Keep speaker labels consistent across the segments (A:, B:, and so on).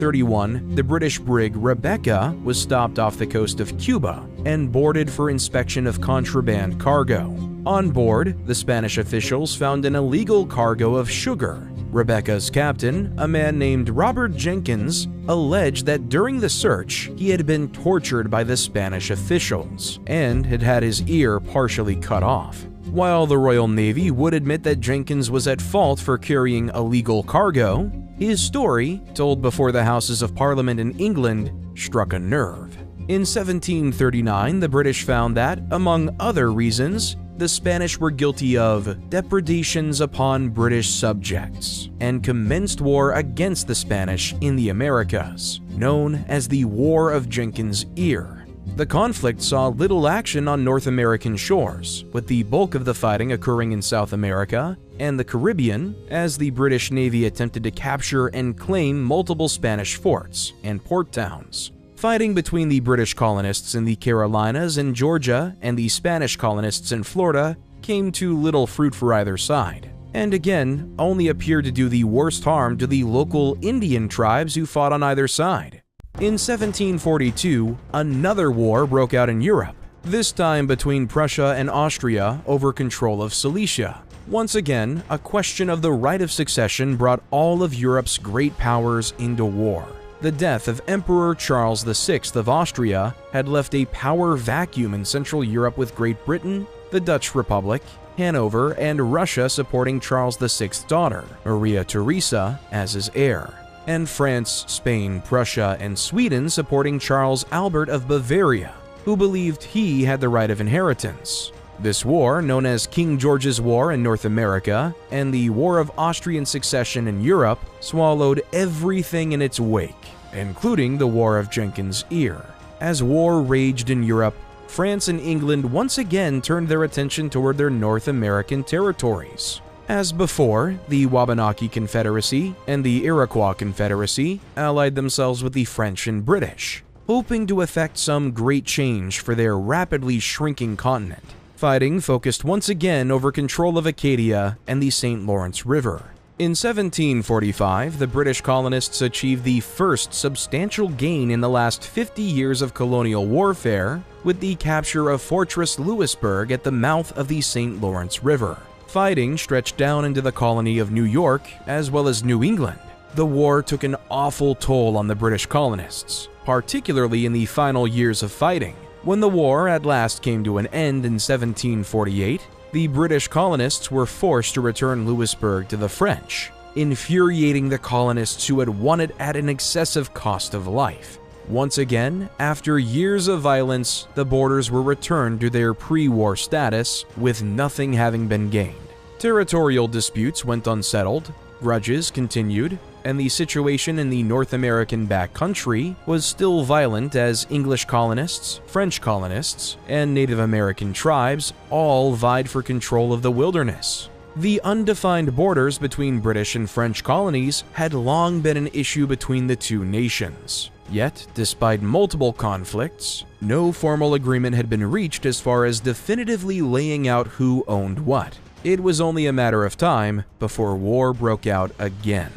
A: 1731, the British brig Rebecca was stopped off the coast of Cuba and boarded for inspection of contraband cargo. On board, the Spanish officials found an illegal cargo of sugar. Rebecca's captain, a man named Robert Jenkins, alleged that during the search, he had been tortured by the Spanish officials and had had his ear partially cut off. While the Royal Navy would admit that Jenkins was at fault for carrying illegal cargo, his story, told before the Houses of Parliament in England, struck a nerve. In 1739, the British found that, among other reasons, the Spanish were guilty of depredations upon British subjects and commenced war against the Spanish in the Americas, known as the War of Jenkins' Ear. The conflict saw little action on North American shores, with the bulk of the fighting occurring in South America and the Caribbean, as the British Navy attempted to capture and claim multiple Spanish forts and port towns. Fighting between the British colonists in the Carolinas and Georgia and the Spanish colonists in Florida came to little fruit for either side, and again only appeared to do the worst harm to the local Indian tribes who fought on either side. In 1742, another war broke out in Europe, this time between Prussia and Austria over control of Silesia. Once again, a question of the right of succession brought all of Europe's great powers into war. The death of Emperor Charles VI of Austria had left a power vacuum in Central Europe, with Great Britain, the Dutch Republic, Hanover, and Russia supporting Charles VI's daughter, Maria Theresa, as his heir, and France, Spain, Prussia, and Sweden supporting Charles Albert of Bavaria, who believed he had the right of inheritance. This war, known as King George's War in North America and the War of Austrian Succession in Europe, swallowed everything in its wake, including the War of Jenkins' Ear. As war raged in Europe, France and England once again turned their attention toward their North American territories. As before, the Wabanaki Confederacy and the Iroquois Confederacy allied themselves with the French and British, hoping to effect some great change for their rapidly shrinking continent. Fighting focused once again over control of Acadia and the St. Lawrence River. In 1745, the British colonists achieved the first substantial gain in the last 50 years of colonial warfare with the capture of Fortress Louisburg at the mouth of the St. Lawrence River. Fighting stretched down into the colony of New York as well as New England. The war took an awful toll on the British colonists, particularly in the final years of fighting. When the war at last came to an end in 1748, the British colonists were forced to return Louisburg to the French, infuriating the colonists who had won it at an excessive cost of life. Once again, after years of violence, the borders were returned to their pre-war status, with nothing having been gained. Territorial disputes went unsettled, grudges continued, and the situation in the North American backcountry was still violent as English colonists, French colonists, and Native American tribes all vied for control of the wilderness. The undefined borders between British and French colonies had long been an issue between the two nations. Yet, despite multiple conflicts, no formal agreement had been reached as far as definitively laying out who owned what. It was only a matter of time before war broke out again.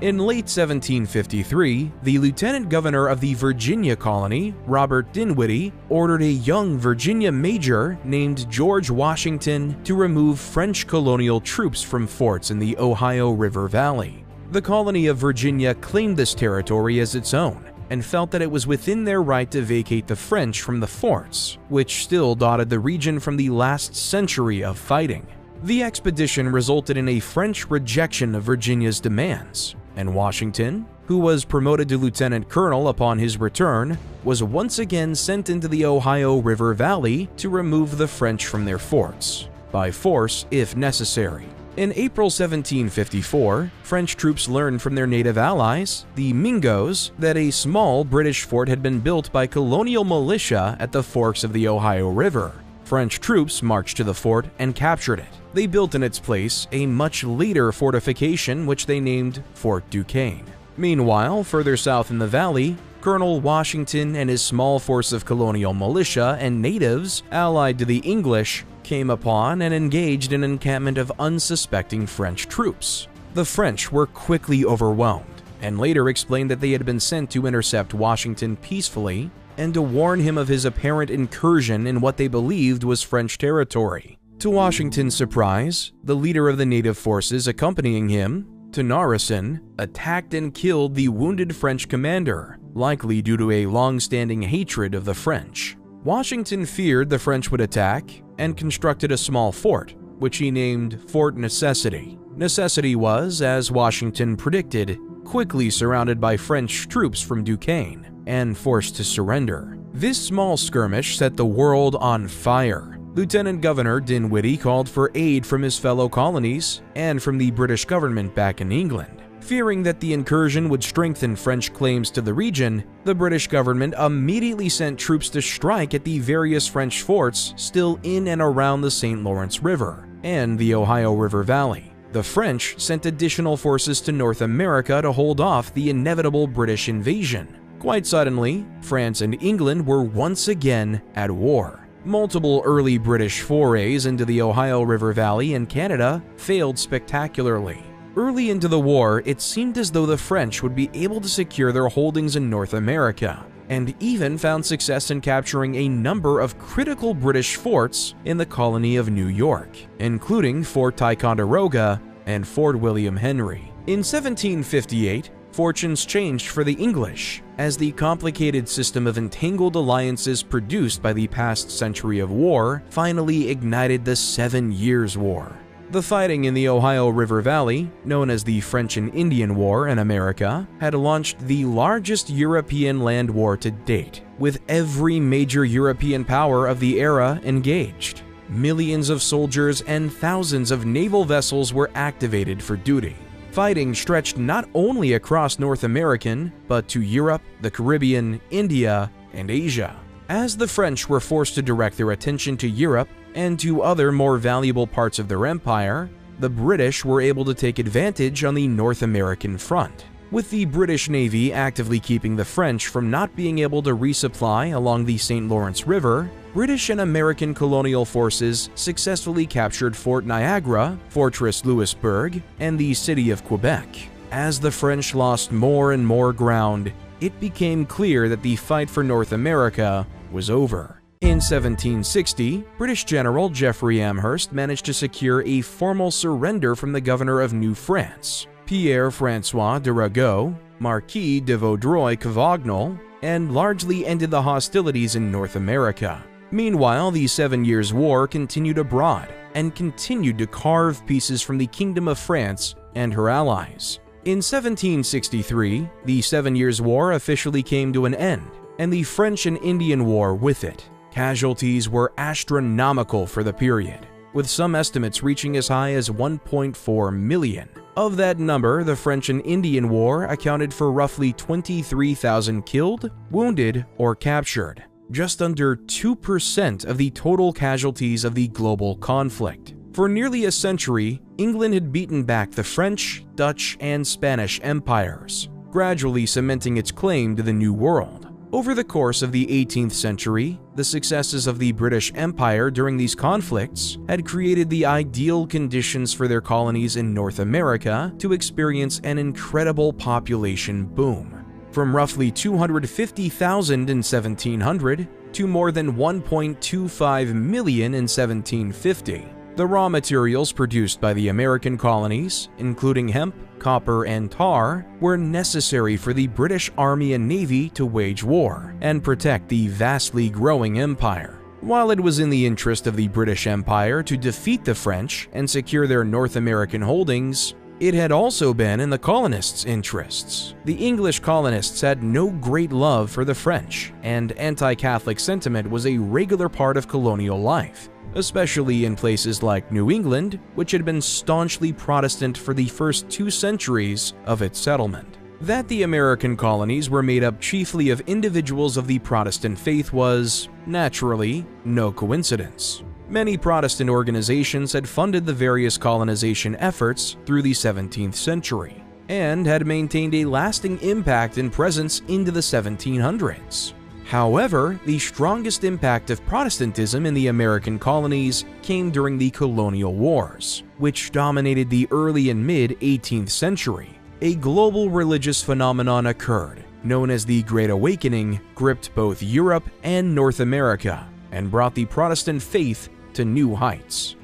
A: In late 1753, the lieutenant governor of the Virginia colony, Robert Dinwiddie, ordered a young Virginia major named George Washington to remove French colonial troops from forts in the Ohio River Valley. The colony of Virginia claimed this territory as its own and felt that it was within their right to vacate the French from the forts, which still dotted the region from the last century of fighting. The expedition resulted in a French rejection of Virginia's demands, and Washington, who was promoted to lieutenant colonel upon his return, was once again sent into the Ohio River Valley to remove the French from their forts, by force if necessary. In April 1754, French troops learned from their native allies, the Mingos, that a small British fort had been built by colonial militia at the forks of the Ohio River. French troops marched to the fort and captured it. They built in its place a much later fortification which they named Fort Duquesne. Meanwhile, further south in the valley, Colonel Washington and his small force of colonial militia and natives, allied to the English, came upon and engaged an encampment of unsuspecting French troops. The French were quickly overwhelmed, and later explained that they had been sent to intercept Washington peacefully and to warn him of his apparent incursion in what they believed was French territory. To Washington's surprise, the leader of the native forces accompanying him, Tonarison, attacked and killed the wounded French commander, likely due to a long-standing hatred of the French. Washington feared the French would attack and constructed a small fort, which he named Fort Necessity. Necessity was, as Washington predicted, quickly surrounded by French troops from Duquesne and forced to surrender. This small skirmish set the world on fire. Lieutenant Governor Dinwiddie called for aid from his fellow colonies and from the British government back in England. Fearing that the incursion would strengthen French claims to the region, the British government immediately sent troops to strike at the various French forts still in and around the St. Lawrence River and the Ohio River Valley. The French sent additional forces to North America to hold off the inevitable British invasion. Quite suddenly, France and England were once again at war. Multiple early British forays into the Ohio River Valley and Canada failed spectacularly. Early into the war, it seemed as though the French would be able to secure their holdings in North America, and even found success in capturing a number of critical British forts in the colony of New York, including Fort Ticonderoga and Fort William Henry. In 1758, fortunes changed for the English, as the complicated system of entangled alliances produced by the past century of war finally ignited the 7 Years' War. The fighting in the Ohio River Valley, known as the French and Indian War in America, had launched the largest European land war to date, with every major European power of the era engaged. Millions of soldiers and thousands of naval vessels were activated for duty. Fighting stretched not only across North American, but to Europe, the Caribbean, India, and Asia. As the French were forced to direct their attention to Europe and to other more valuable parts of their empire, the British were able to take advantage on the North American front, with the British Navy actively keeping the French from not being able to resupply along the St. Lawrence River. British and American colonial forces successfully captured Fort Niagara, Fortress Louisbourg, and the city of Quebec. As the French lost more and more ground, it became clear that the fight for North America was over. In 1760, British General Geoffrey Amherst managed to secure a formal surrender from the governor of New France, Pierre-François de Ragueau, Marquis de Vaudreuil-Cavagnol, and largely ended the hostilities in North America. Meanwhile, the 7 Years' War continued abroad and continued to carve pieces from the Kingdom of France and her allies. In 1763, the 7 Years' War officially came to an end, and the French and Indian War with it. Casualties were astronomical for the period, with some estimates reaching as high as 1.4 million. Of that number, the French and Indian War accounted for roughly 23,000 killed, wounded, or captured, just under 2% of the total casualties of the global conflict. For nearly a century, England had beaten back the French, Dutch, and Spanish empires, gradually cementing its claim to the New World. Over the course of the 18th century, the successes of the British Empire during these conflicts had created the ideal conditions for their colonies in North America to experience an incredible population boom. From roughly 250,000 in 1700 to more than 1.25 million in 1750. The raw materials produced by the American colonies, including hemp, copper, and tar, were necessary for the British Army and Navy to wage war and protect the vastly growing empire. While it was in the interest of the British Empire to defeat the French and secure their North American holdings, it had also been in the colonists' interests. The English colonists had no great love for the French, and anti-Catholic sentiment was a regular part of colonial life, especially in places like New England, which had been staunchly Protestant for the first 2 centuries of its settlement. That the American colonies were made up chiefly of individuals of the Protestant faith was, naturally, no coincidence. Many Protestant organizations had funded the various colonization efforts through the 17th century, and had maintained a lasting impact and presence into the 1700s. However, the strongest impact of Protestantism in the American colonies came during the colonial wars, which dominated the early and mid-18th century. A global religious phenomenon occurred, known as the Great Awakening, gripped both Europe and North America, and brought the Protestant faith to new heights.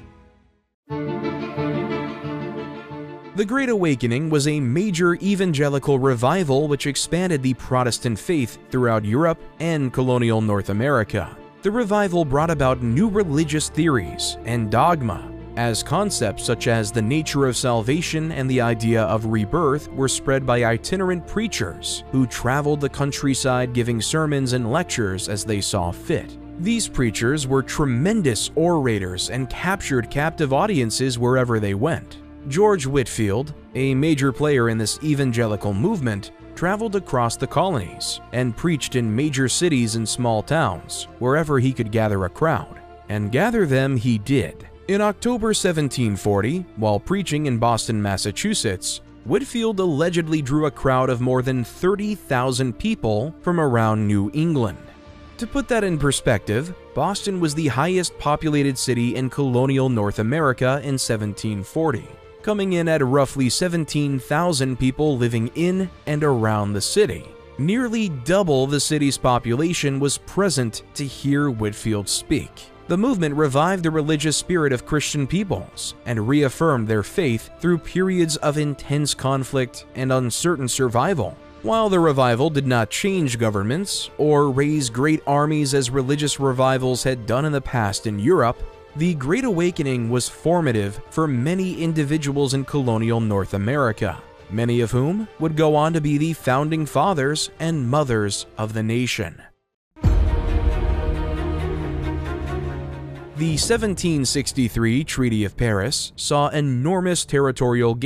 A: The Great Awakening was a major evangelical revival which expanded the Protestant faith throughout Europe and colonial North America. The revival brought about new religious theories and dogma, as concepts such as the nature of salvation and the idea of rebirth were spread by itinerant preachers who traveled the countryside giving sermons and lectures as they saw fit. These preachers were tremendous orators and captured captive audiences wherever they went. George Whitefield, a major player in this evangelical movement, traveled across the colonies and preached in major cities and small towns wherever he could gather a crowd. And gather them he did. In October 1740, while preaching in Boston, Massachusetts, Whitefield allegedly drew a crowd of more than 30,000 people from around New England. To put that in perspective, Boston was the highest populated city in colonial North America in 1740, coming in at roughly 17,000 people living in and around the city. Nearly double the city's population was present to hear Whitefield speak. The movement revived the religious spirit of Christian peoples and reaffirmed their faith through periods of intense conflict and uncertain survival. While the revival did not change governments or raise great armies as religious revivals had done in the past in Europe, the Great Awakening was formative for many individuals in colonial North America, many of whom would go on to be the founding fathers and mothers of the nation. The 1763 Treaty of Paris saw enormous territorial gains